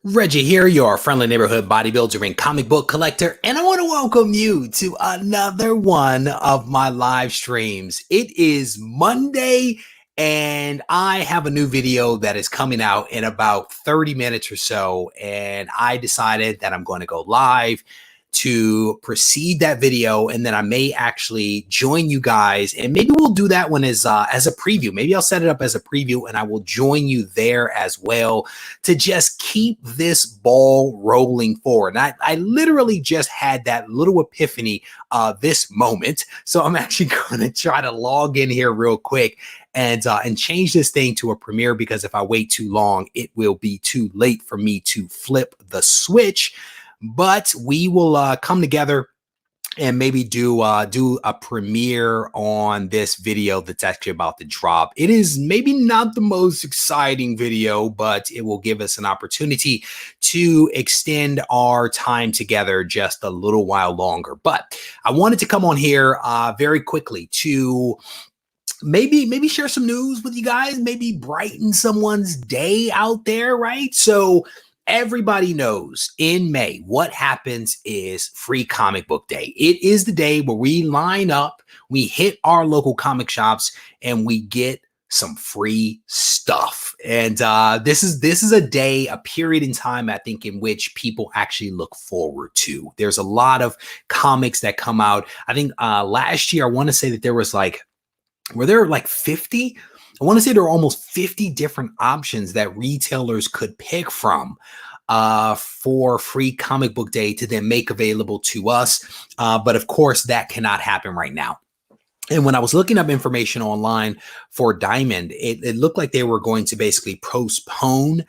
Reggie here, your friendly neighborhood bodybuilder and comic book collector, and I want to welcome you to another one of my live streams. It is Monday, and I have a new video that is coming out in about 30 minutes or so, and I decided that I'm going to go live to precede that video, and then I may actually join you guys, and maybe we'll do that one as a preview. Maybe I'll set it up as a preview, and I will join you there as well to just keep this ball rolling forward. And I literally just had that little epiphany this moment, so I'm actually going to try to log in here real quick and change this thing to a premiere, because if I wait too long, it will be too late for me to flip the switch. But we will come together and maybe do a premiere on this video that's actually about to drop. It is maybe not the most exciting video, but it will give us an opportunity to extend our time together just a little while longer. But I wanted to come on here very quickly to maybe share some news with you guys, maybe brighten someone's day out there, right? So everybody knows in May, what happens is Free Comic Book Day. It is the day where we line up, we hit our local comic shops, and we get some free stuff. And this is a day, a period in time, I think, in which people actually look forward to. There's a lot of comics that come out. I think last year, I want to say that there was were there like 50? I want to say there are almost 50 different options that retailers could pick from for Free Comic Book Day to then make available to us. But of course, that cannot happen right now. And when I was looking up information online for Diamond, it looked like they were going to basically postpone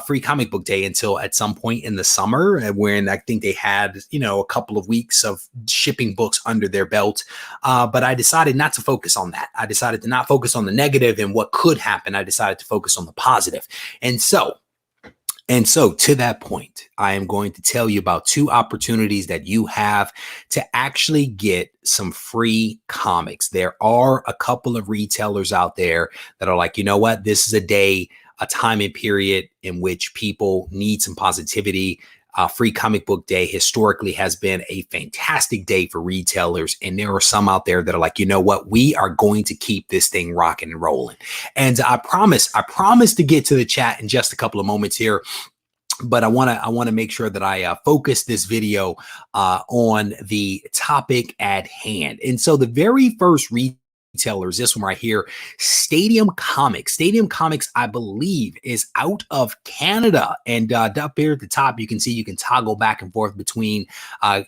Free Comic Book Day until at some point in the summer, when I think they had, a couple of weeks of shipping books under their belt. But I decided not to focus on that. I decided to not focus on the negative and what could happen. I decided to focus on the positive. And so to that point, I am going to tell you about two opportunities that you have to actually get some free comics. There are a couple of retailers out there that are like, you know what, this is a day, a time and period in which people need some positivity. Free Comic Book Day historically has been a fantastic day for retailers. And there are some out there that are like, you know what, we are going to keep this thing rocking and rolling. And I promise to get to the chat in just a couple of moments here. But I want to make sure that I focus this video on the topic at hand. And so the very first retailers, this one right here, Stadium Comics. Stadium Comics, I believe, is out of Canada. And up here at the top, you can see you can toggle back and forth between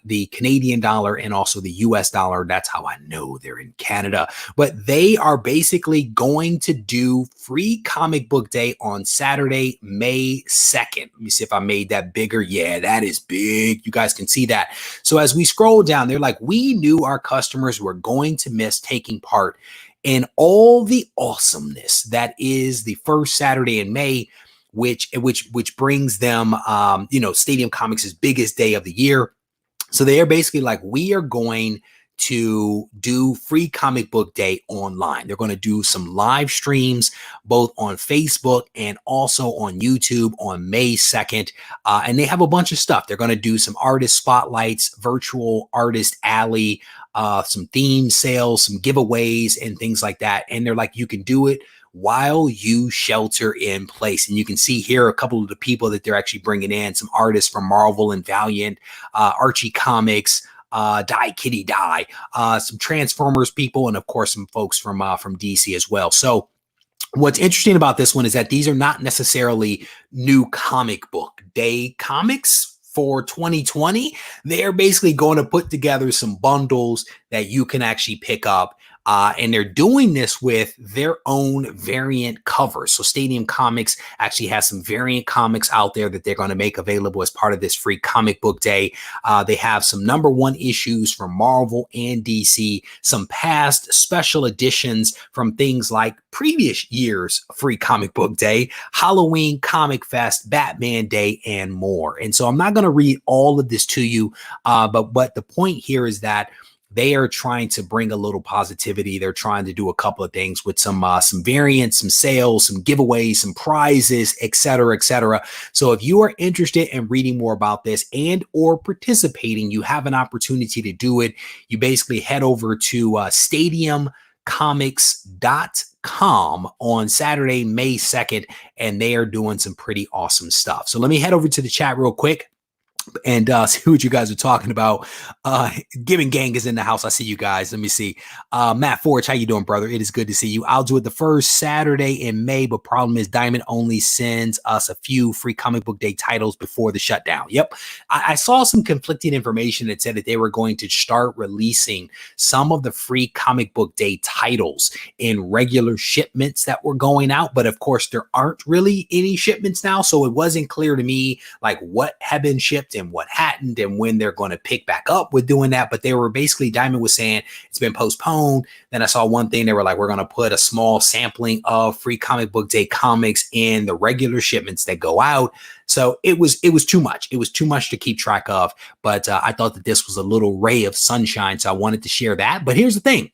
the Canadian dollar and also the US dollar. That's how I know they're in Canada. But they are basically going to do Free Comic Book Day on Saturday, May 2nd. Let me see if I made that bigger. Yeah, that is big. You guys can see that. So as we scroll down, they're like, we knew our customers were going to miss taking part in all the awesomeness that is the first Saturday in May, which brings them, Stadium Comics' biggest day of the year. So they are basically like, we are going to do Free Comic Book Day online. They're going to do some live streams both on Facebook and also on YouTube on May 2nd. And they have a bunch of stuff. They're going to do some artist spotlights, virtual artist alley, some theme sales, some giveaways and things like that. And they're like, you can do it while you shelter in place. And you can see here a couple of the people that they're actually bringing in, some artists from Marvel and Valiant, Archie Comics, Die Kitty Die, some Transformers people, and of course some folks from DC as well. So what's interesting about this one is that these are not necessarily new comic book day comics for 2020. They're basically going to put together some bundles that you can actually pick up. And they're doing this with their own variant covers. So Stadium Comics actually has some variant comics out there that they're going to make available as part of this Free Comic Book Day. They have some #1 issues from Marvel and DC, some past special editions from things like previous year's Free Comic Book Day, Halloween Comic Fest, Batman Day, and more. And so I'm not going to read all of this to you, but the point here is that they are trying to bring a little positivity. They're trying to do a couple of things with some variants, some sales, some giveaways, some prizes, etc., etc. So if you are interested in reading more about this and or participating, you have an opportunity to do it. You basically head over to stadiumcomics.com on Saturday, May 2nd, and they are doing some pretty awesome stuff. So let me head over to the chat real quick and see what you guys are talking about. Giving Gang is in the house. I see you guys. Let me see. Matt Forge, how you doing, brother? It is good to see you. I'll do it the first Saturday in May, but problem is Diamond only sends us a few free comic book day titles before the shutdown. Yep. I saw some conflicting information that said that they were going to start releasing some of the free comic book day titles in regular shipments that were going out. But of course, there aren't really any shipments now. So it wasn't clear to me like what had been shipped and what hadn't and when they're going to pick back up with doing that. But they were basically, Diamond was saying it's been postponed. Then I saw one thing, they were like, we're going to put a small sampling of free comic book day comics in the regular shipments that go out. So it was too much. It was too much to keep track of. But I thought that this was a little ray of sunshine. So I wanted to share that. But here's the thing.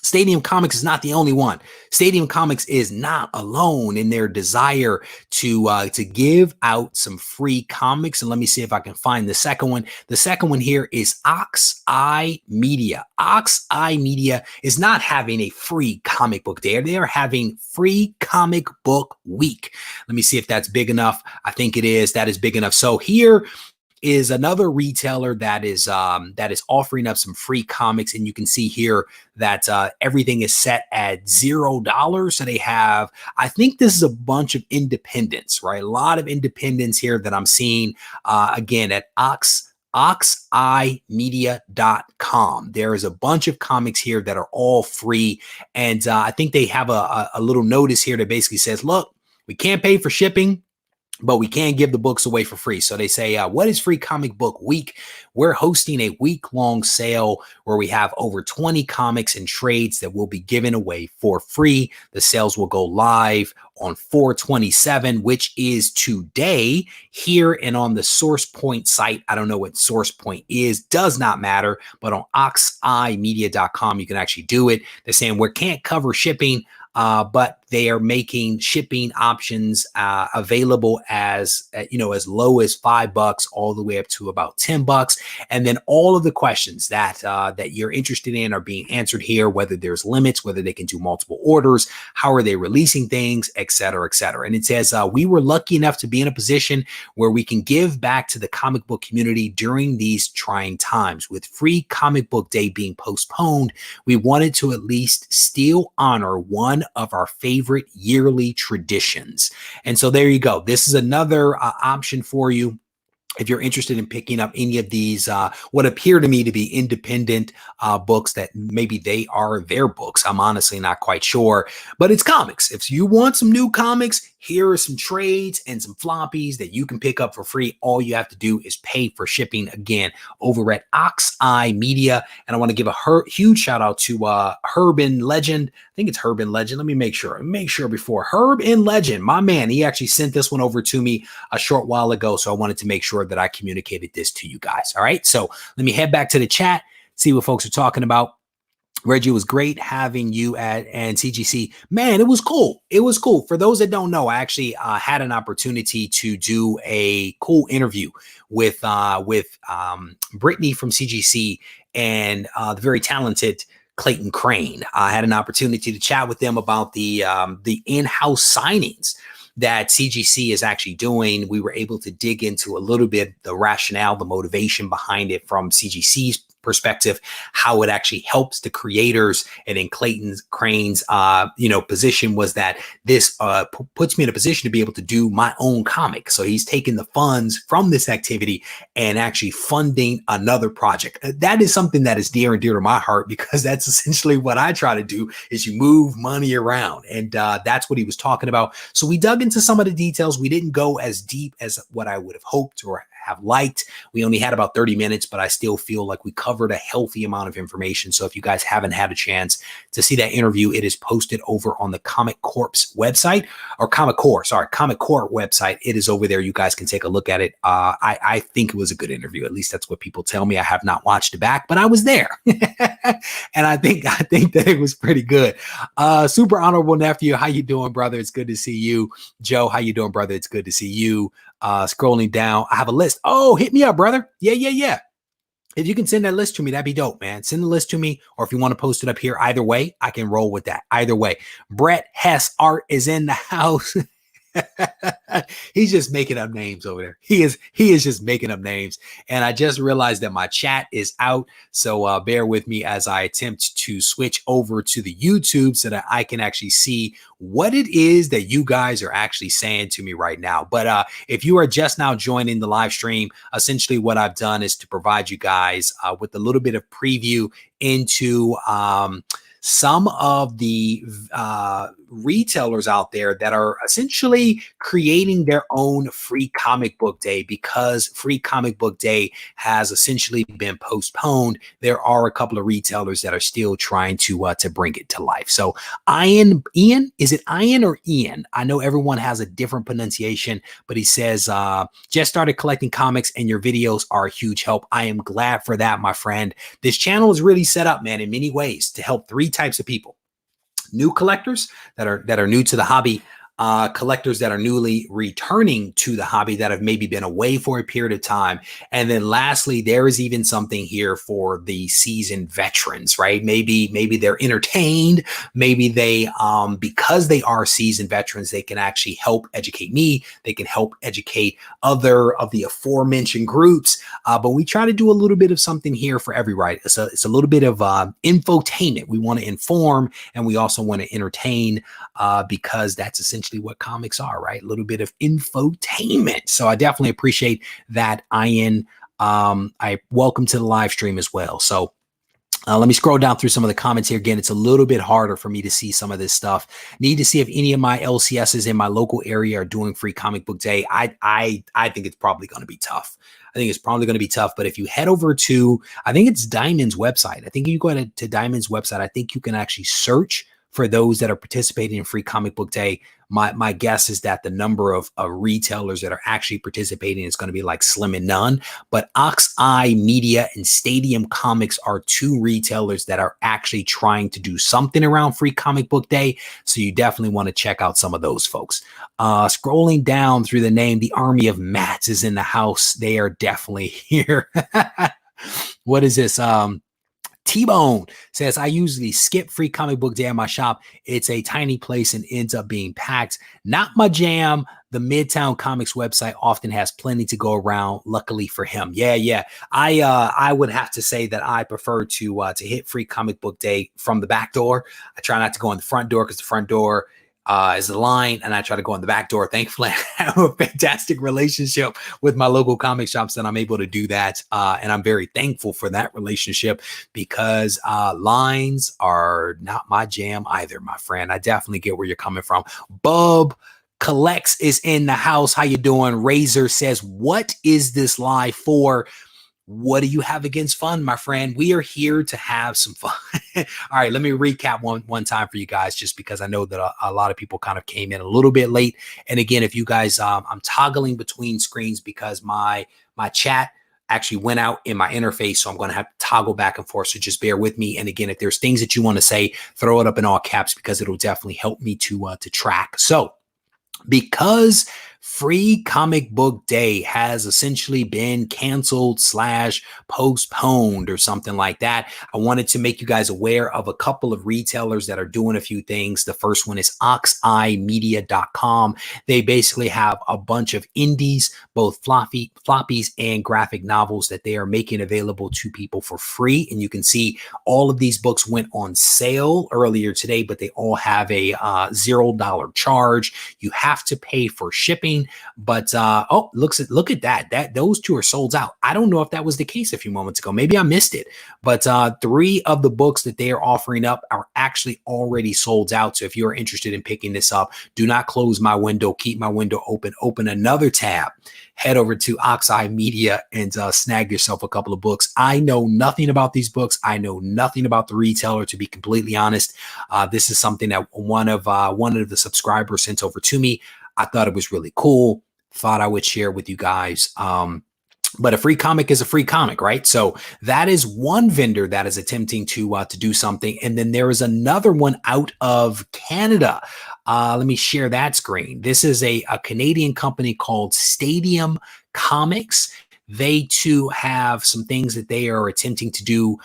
Stadium Comics is not the only one. Stadium Comics is not alone in their desire to give out some free comics. And let me see if I can find the second one. The second one here is Oxeye Media. Oxeye Media is not having a free comic book day. They are having free comic book week. Let me see if that's big enough. I think it is. That is big enough. So here is another retailer that is offering up some free comics, and you can see here that everything is set at $0. So they have, I think this is a bunch of independents, right? A lot of independents here that I'm seeing again at oxeyemedia.com. There is a bunch of comics here that are all free, and I think they have a little notice here that basically says, look, we can't pay for shipping, but we can give the books away for free. So they say, what is Free Comic Book Week? We're hosting a week-long sale where we have over 20 comics and trades that will be given away for free. The sales will go live on 4/27, which is today, here and on the Source Point site. I don't know what Source Point is, does not matter, but on oxeyemedia.com, you can actually do it. They're saying we can't cover shipping, but they are making shipping options available as as low as $5 all the way up to about $10. And then all of the questions that you're interested in are being answered here, whether there's limits, whether they can do multiple orders, how are they releasing things, et cetera, et cetera. And it says, we were lucky enough to be in a position where we can give back to the comic book community during these trying times. With Free Comic Book Day being postponed, we wanted to at least still honor one of our favorite yearly traditions. And so there you go. This is another option for you if you're interested in picking up any of these, what appear to me to be independent books that maybe they are their books. I'm honestly not quite sure, but it's comics. If you want some new comics, here are some trades and some floppies that you can pick up for free. All you have to do is pay for shipping, again, over at Oxeye Media. And I want to give a huge shout out to Herb and Legend. I think it's Herb and Legend. Let me make sure. Before Herb and Legend, my man, he actually sent this one over to me a short while ago. So I wanted to make sure that I communicated this to you guys. All right. So let me head back to the chat, see what folks are talking about. Reggie, was great having you and CGC. Man, it was cool. It was cool. For those that don't know, I actually had an opportunity to do a cool interview with Brittany from CGC and the very talented Clayton Crane. I had an opportunity to chat with them about the in-house signings that CGC is actually doing. We were able to dig into a little bit the rationale, the motivation behind it from CGC's perspective, how it actually helps the creators. And in Clayton Crane's position was that this puts me in a position to be able to do my own comic. So he's taking the funds from this activity and actually funding another project. That is something that is dear and dear to my heart, because that's essentially what I try to do, is you move money around. And that's what he was talking about. So we dug into some of the details. We didn't go as deep as what I would have hoped or have liked. We only had about 30 minutes, but I still feel like we covered a healthy amount of information. So if you guys haven't had a chance to see that interview, it is posted over on the Comic Corps website, or Comic Corps website. It is over there. You guys can take a look at it. I think it was a good interview. At least that's what people tell me. I have not watched it back, but I was there. And I think that it was pretty good. Super honorable nephew, how you doing, brother? It's good to see you. Joe, how you doing, brother? It's good to see you. Scrolling down, I have a list. Oh, hit me up, brother. Yeah. If you can send that list to me, that'd be dope, man. Send the list to me, or if you want to post it up here, either way, I can roll with that. Either way. Brett Hess Art is in the house. He's just making up names over there. He is just making up names. And I just realized that my chat is out. So bear with me as I attempt to switch over to the YouTube so that I can actually see what it is that you guys are actually saying to me right now. But if you are just now joining the live stream, essentially what I've done is to provide you guys with a little bit of preview into some of the retailers out there that are essentially creating their own free comic book day. Because free comic book day has essentially been postponed, there are a couple of retailers that are still trying to bring it to life. So Ian, is it Ian or Ian? I know everyone has a different pronunciation, but he says, just started collecting comics and your videos are a huge help. I am glad for that, my friend. This channel is really set up, man, in many ways to help three types of people: new collectors that are new to the hobby, collectors that are newly returning to the hobby that have maybe been away for a period of time, and then lastly, there is even something here for the seasoned veterans, right? Maybe they're entertained, maybe they because they are seasoned veterans, they can actually help educate me, they can help educate other of the aforementioned groups, but we try to do a little bit of something here for everybody. It's a little bit of infotainment. We want to inform and we also want to entertain, because that's essentially what comics are, right? A little bit of infotainment. So I definitely appreciate that, Ian. I welcome to the live stream as well. So let me scroll down through some of the comments here. Again, it's a little bit harder for me to see some of this stuff. Need to see if any of my LCSs in my local area are doing free comic book day. I think it's probably going to be tough. I think it's probably going to be tough. But if you head over to, I think it's Diamond's website. I think if you go to Diamond's website, I think you can actually search for those that are participating in free comic book day. My guess is that the number of retailers that are actually participating is going to be like slim and none. But Oxeye Media and Stadium Comics are two retailers that are actually trying to do something around free comic book day. So you definitely want to check out some of those folks. Scrolling down through the name, the Army of Mats is in the house. They are definitely here. What is this? T-Bone says, I usually skip free comic book day at my shop. It's a tiny place and ends up being packed. Not my jam. The Midtown Comics website often has plenty to go around. Luckily for him. Yeah. I would have to say that I prefer to hit free comic book day from the back door. I try not to go in the front door because the front door is the line, and I try to go in the back door. Thankfully, I have a fantastic relationship with my local comic shops that I'm able to do that. And I'm very thankful for that relationship, because lines are not my jam either, my friend. I definitely get where you're coming from. Bub Collects is in the house. How you doing? Razor says, what is this live for? What do you have against fun, my friend? We are here to have some fun. All right, let me recap one time for you guys, just because I know that a lot of people kind of came in a little bit late. And again, if you guys, I'm toggling between screens because my chat actually went out in my interface, so I'm going to have to toggle back and forth. So just bear with me. And again, if there's things that you want to say, throw it up in all caps, because it'll definitely help me to track. So, because free comic book day has essentially been canceled / postponed or something like that, I wanted to make you guys aware of a couple of retailers that are doing a few things. The first one is oxeyemedia.com. They basically have a bunch of indies, both floppies and graphic novels, that they are making available to people for free. And you can see all of these books went on sale earlier today, but they all have a $0 charge. You have to pay for shipping. shipping. But oh, look at that. Those two are sold out. I don't know if that was the case a few moments ago. Maybe I missed it. But 3 of the books that they are offering up are actually already sold out. So if you're interested in picking this up, do not close my window. Keep my window open. Open another tab. Head over to Oxeye Media and snag yourself a couple of books. I know nothing about these books. I know nothing about the retailer, to be completely honest. This is something that one of the subscribers sent over to me. I thought it was really cool. Thought I would share with you guys. But a free comic is a free comic, right? So that is one vendor that is attempting to do something. And then there is another one out of Canada. Let me share that screen. This is a Canadian company called Stadium Comics. They too have some things that they are attempting to do.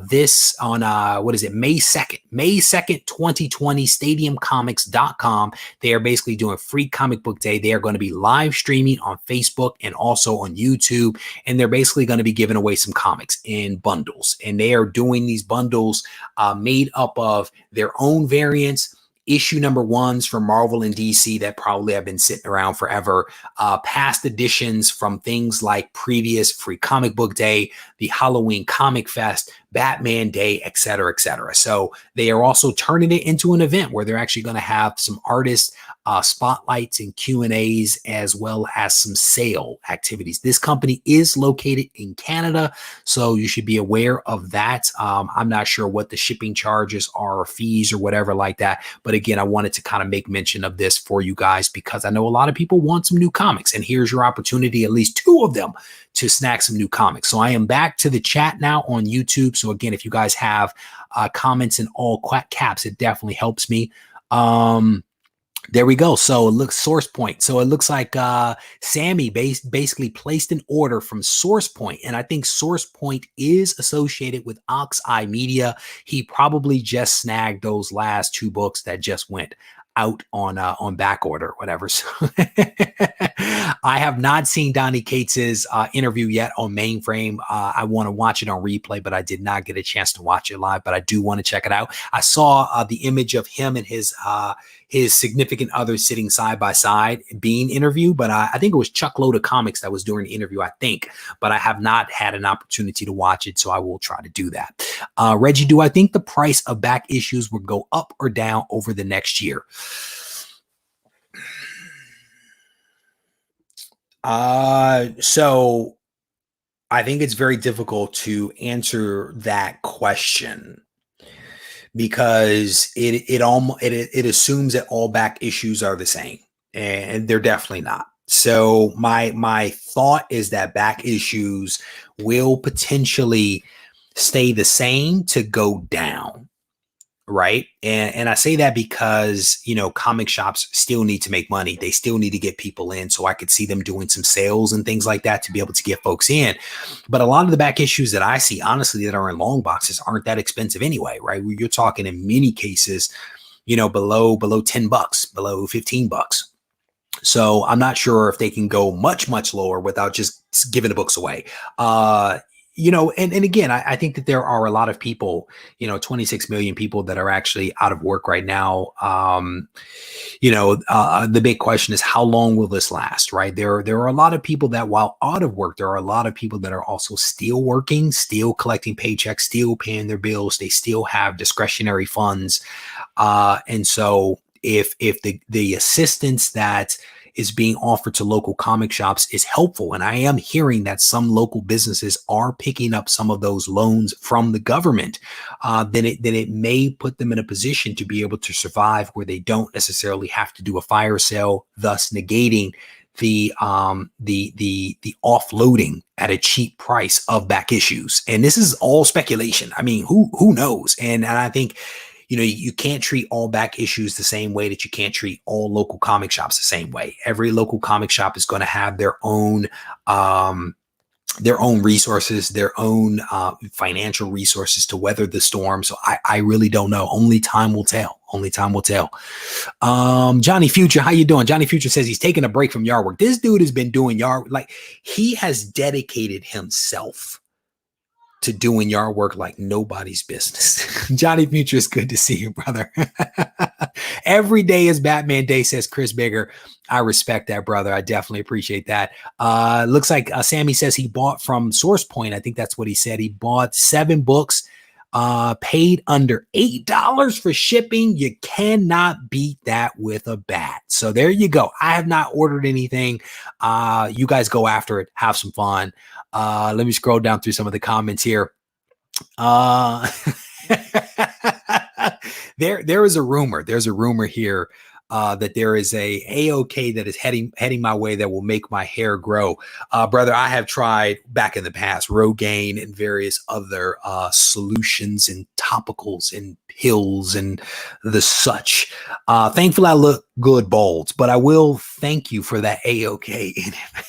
This on what is it, May 2nd, 2020, stadiumcomics.com. They are basically doing free comic book day. They are going to be live streaming on Facebook and also on YouTube. And they're basically going to be giving away some comics in bundles. And they are doing these bundles made up of their own variants, issue number 1s from Marvel and DC that probably have been sitting around forever, past editions from things like previous Free Comic Book Day, the Halloween Comic Fest, Batman Day, etc., etc. So they are also turning it into an event where they're actually going to have some artist spotlights and Q&As, as well as some sale activities. This company is located in Canada, so you should be aware of that. I'm not sure what the shipping charges are or fees or whatever like that. But again, I wanted to kind of make mention of this for you guys because I know a lot of people want some new comics, and here's your opportunity, at least 2 of them, to snack some new comics. So I am back to the chat now on YouTube. So again, if you guys have comments in all caps, it definitely helps me. There we go. So it looks Source Point. So it looks like Sammy basically placed an order from Source Point. And I think Source Point is associated with Oxeye Media. He probably just snagged those last 2 books that just went out on back order or whatever. So I have not seen Donnie Cates's interview yet on Mainframe. I want to watch it on replay, but I did not get a chance to watch it live, but I do want to check it out. I saw the image of him and his significant other sitting side by side being interviewed, but I think it was Chuck Loda Comics that was doing the interview, I think, but I have not had an opportunity to watch it, so I will try to do that. Reggie, do I think the price of back issues will go up or down over the next year? So I think it's very difficult to answer that question because it assumes that all back issues are the same, and they're definitely not. So my thought is that back issues will potentially stay the same to go down. Right. And I say that because, you know, comic shops still need to make money. They still need to get people in. So I could see them doing some sales and things like that to be able to get folks in. But a lot of the back issues that I see, honestly, that are in long boxes aren't that expensive anyway. Right. You're talking in many cases, you know, below $10, below $15. So I'm not sure if they can go much lower without just giving the books away. You know, and again, I think that there are a lot of people, you know, 26 million people that are actually out of work right now. You know, the big question is, how long will this last, right? There are a lot of people that, while out of work, there are a lot of people that are also still working, still collecting paychecks, still paying their bills. They still have discretionary funds. And so if the assistance that is being offered to local comic shops is helpful, and I am hearing that some local businesses are picking up some of those loans from the government, then it may put them in a position to be able to survive where they don't necessarily have to do a fire sale, thus negating the offloading at a cheap price of back issues. And this is all speculation. I mean, who knows? And I think, you know, you can't treat all back issues the same way that you can't treat all local comic shops the same way. Every local comic shop is going to have their own resources, their own financial resources to weather the storm. So I really don't know. Only time will tell. Only time will tell. Johnny Future, how you doing? Johnny Future says he's taking a break from yard work. This dude has been doing yard, like, he has dedicated himself to doing yard work like nobody's business. Johnny Future, is good to see you, brother. Every day is Batman Day, says Chris Bigger. I respect that, brother. I definitely appreciate that. Looks like Sammy says he bought from Source Point. I think that's what he said. He bought 7 books, paid under $8 for shipping. You cannot beat that with a bat. So there you go. I have not ordered anything. You guys go after it. Have some fun. Let me scroll down through some of the comments here. There is a rumor. There's a rumor here that there is a AOK that is heading my way that will make my hair grow. Brother, I have tried back in the past Rogaine and various other solutions and topicals and pills and the such. Thankfully, I look good bald, but I will thank you for that AOK in it.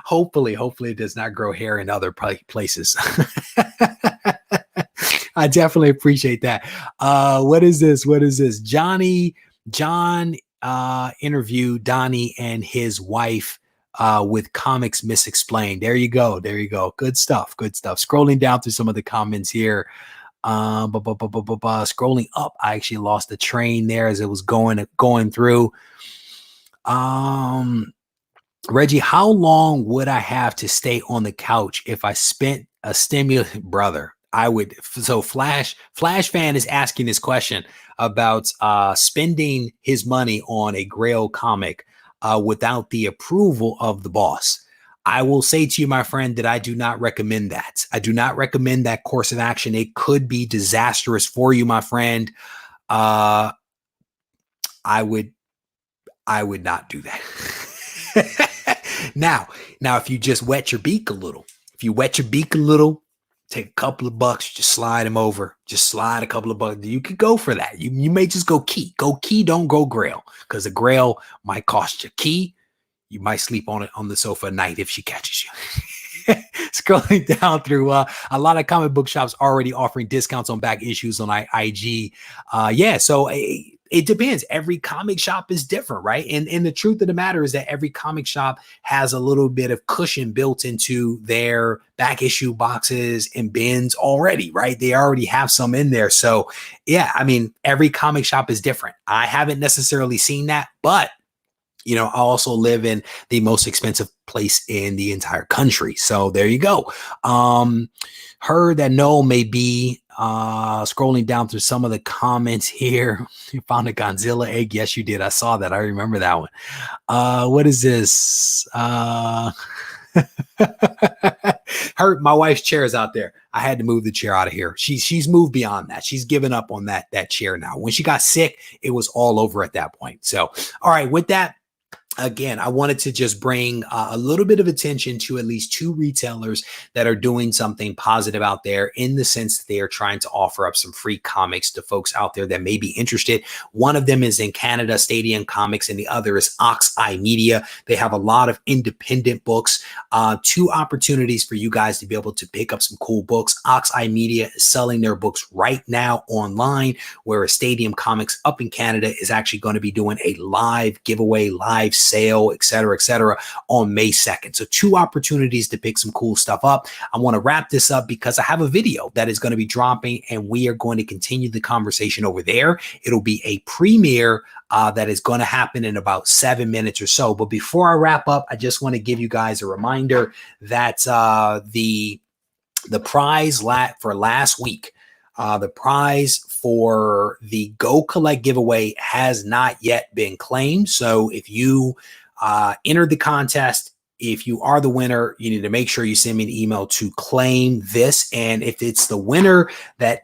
Hopefully it does not grow hair in other places. I definitely appreciate that. What is this? John interviewed Donnie and his wife with Comics Misexplained. There you go. Good stuff. Scrolling down through some of the comments here. Scrolling up, I actually lost the train there as it was going through. Reggie, how long would I have to stay on the couch if I spent a stimulant? Brother, I would. So Flash fan is asking this question about spending his money on a Grail comic without the approval of the boss. I will say to you, my friend, that I do not recommend that. I do not recommend that course of action. It could be disastrous for you, my friend. I would not do that. Now, if you just wet your beak a little, take a couple of bucks, just slide them over, just slide a couple of bucks. You could go for that. You may just go key, don't go Grail, because the Grail might cost you. Key, you might sleep on the sofa at night if she catches you. Scrolling down through a lot of comic book shops already offering discounts on back issues on IG. So it depends. Every comic shop is different, right? And the truth of the matter is that every comic shop has a little bit of cushion built into their back issue boxes and bins already, right? They already have some in there. So yeah, I mean, every comic shop is different. I haven't necessarily seen that, but I also live in the most expensive place in the entire country. So there you go. Heard that Noel may be scrolling down through some of the comments here. You found a Godzilla egg. Yes, you did. I saw that. I remember that one. What is this? My wife's chair is out there. I had to move the chair out of here. She's moved beyond that. She's given up on that chair now. When she got sick, it was all over at that point. So, all right, with that, again, I wanted to just bring a little bit of attention to at least 2 retailers that are doing something positive out there, in the sense that they are trying to offer up some free comics to folks out there that may be interested. One of them is in Canada, Stadium Comics, and the other is Oxeye Media. They have a lot of independent books. 2 opportunities for you guys to be able to pick up some cool books. Oxeye Media is selling their books right now online, whereas Stadium Comics up in Canada is actually going to be doing a live giveaway, live sale, et cetera, on May 2nd. So 2 opportunities to pick some cool stuff up. I want to wrap this up because I have a video that is going to be dropping, and we are going to continue the conversation over there. It'll be a premiere that is going to happen in about 7 minutes or so. But before I wrap up, I just want to give you guys a reminder that the prize for last week, the prize for the Go Collect giveaway has not yet been claimed. So if you entered the contest, if you are the winner, you need to make sure you send me an email to claim this. And if it's the winner that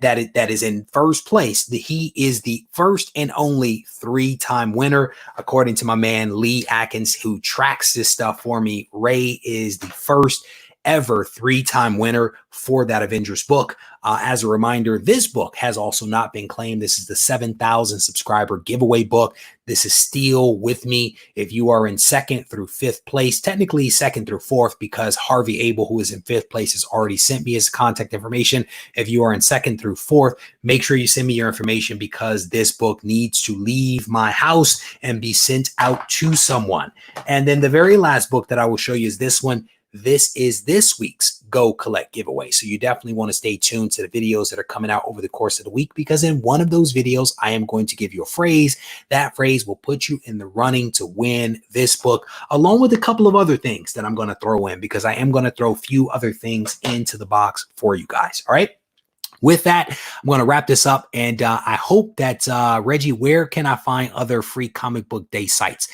is in first place, he is the first and only 3-time winner, according to my man Lee Atkins, who tracks this stuff for me. Ray is the first ever 3-time winner for that Avengers book. As a reminder, this book has also not been claimed. This is the 7,000 subscriber giveaway book. This is still with me. If you are in 2nd through 5th place, technically 2nd through 4th, because Harvey Abel, who is in 5th place, has already sent me his contact information. If you are in 2nd through 4th, make sure you send me your information, because this book needs to leave my house and be sent out to someone. And then the very last book that I will show you is this one. This is this week's Go Collect giveaway. So you definitely want to stay tuned to the videos that are coming out over the course of the week, because in one of those videos, I am going to give you a phrase. That phrase will put you in the running to win this book, along with a couple of other things that I'm going to throw in, because I am going to throw a few other things into the box for you guys. All right. With that, I'm going to wrap this up, and I hope that, Reggie, where can I find other free comic book day sites?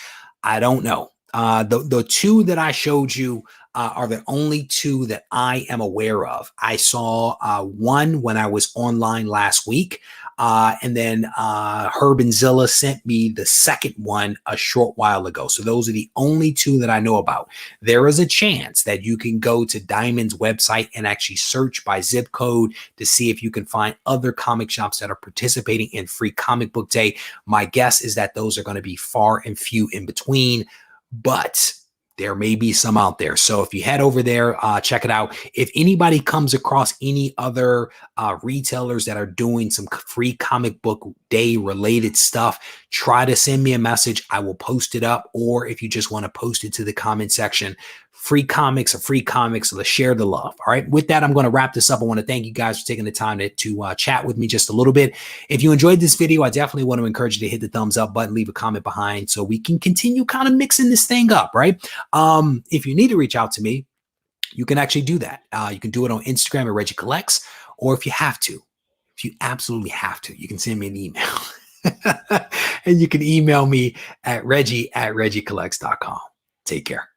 I don't know. The two that I showed you are the only two that I am aware of. I saw one when I was online last week, and then Herb and Zilla sent me the second one a short while ago. So those are the only two that I know about. There is a chance that you can go to Diamond's website and actually search by zip code to see if you can find other comic shops that are participating in Free Comic Book Day. My guess is that those are going to be far and few in between, but there may be some out there. So if you head over there, check it out. If anybody comes across any other retailers that are doing some free comic book day related stuff, try to send me a message. I will post it up. Or if you just want to post it to the comment section, free comics are free comics. So let's share the love. All right. With that, I'm going to wrap this up. I want to thank you guys for taking the time to chat with me just a little bit. If you enjoyed this video, I definitely want to encourage you to hit the thumbs up button, leave a comment behind so we can continue kind of mixing this thing up. Right. If you need to reach out to me, you can actually do that. You can do it on Instagram at Regie Collects, or if you have to, if you absolutely have to, you can send me an email. And you can email me at Regie@regiecollects.com. Take care.